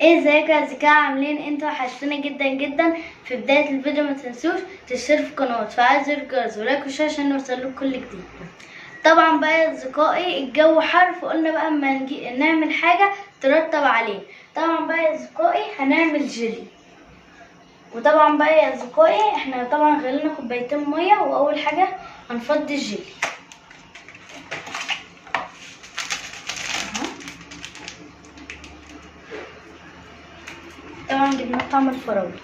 ازيكم يا اصدقاء، عاملين انتوا؟ وحشتونا جدا جدا. في بدايه الفيديو ما تنسوش تشتركوا في القناه وتفعلوا زر الجرس ولايك وشير عشان نوصلكم كل جديد. طبعا بقى يا اصدقائي الجو حر، فقلنا بقى اما نعمل حاجه ترطب عليه. طبعا بقى يا اصدقائي هنعمل جيلي. وطبعا بقى يا اصدقائي احنا طبعا غلينا كوبايتين ميه، واول حاجه هنفضي الجيلي. طبعا جبنا طعم الفراولة.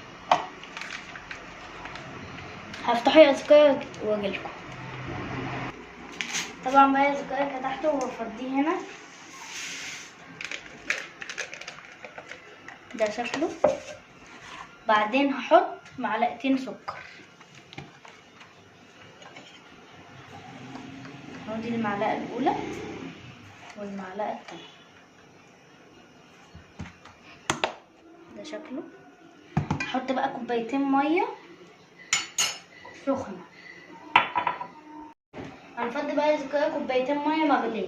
هفتحه يا اصدقائي واجيلكم. طبعا بقى يا اصدقائي فتحته وافضيه هنا. ده شكله. بعدين هحط معلقتين سكر. دي المعلقة الأولى والمعلقة التانية. ده شكله. هحط بقى كوبايتين مية سخنة. هنفضي بقى يا اصدقائي كوبايتين مية مغلية.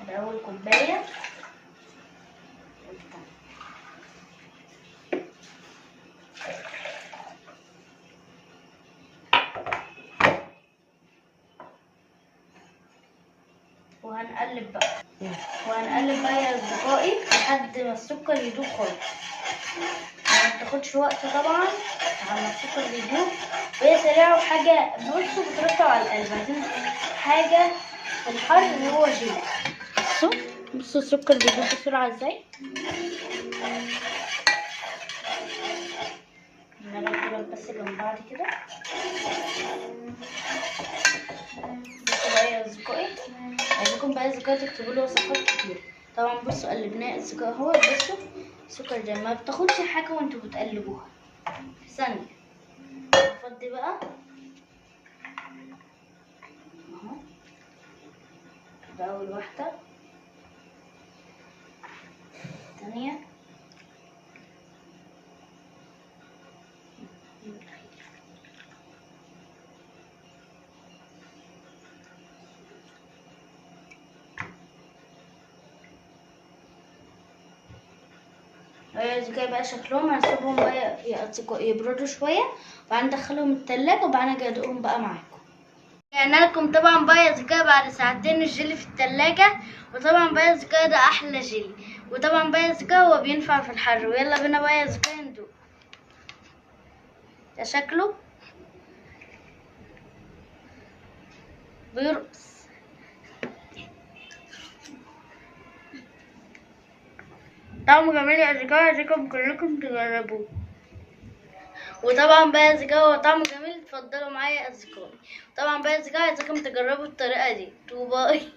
ده أول كوباية. وهنقلب بقى يا اصدقائي لحد ما السكر يدوب خالص. ما تاخدش وقت طبعا على السكر بيدوب، وهي سريعه وحاجه بصوا بترطب على القلب. عايزين حاجه في الحر اللي هو جيلي. بصوا السكر بيدوب بسرعه ازاي. نقلب بس جنب بعض كده. بصوا بقى يا اصدقائي، عايزاكم بقى يا اصدقائي تكتبوا لي وصفات كتير. طبعا بصوا قلبناه يا اصدقائي اهو. بصوا السكر ده ما بتاخدش حاجه وانتوا بتقلبوها في ثانيه. هفضي بقى اهو. ده اول واحده، الثانيه، اصدقائي بقى شكلهم. هسيبهم بقى يا اصدقائي يبردوا شويه، وبعدين ندخلهم التلاجة، وبعدين اجي ادوقهم بقى معاكم. يعني لكم طبعا بقى يا اصدقائي بعد ساعتين الجيلي في التلاجة. وطبعا بقى يا اصدقائي ده احلى جيلي. وطبعا بقى يا اصدقائي هو بينفع في الحر. ويلا بينا بقى يا اصدقائي ندوق. ده شكله بيرقص. طعمه جميل يا اصدقائي، عايزاكم كلكم تجربوه. وطبعا بقى يا اصدقائي هو طعمه جميل، اتفضلوا معايا يا اصدقائي. طبعا بقى يا اصدقائي عايزاكم تجربوا الطريقه دي. باي.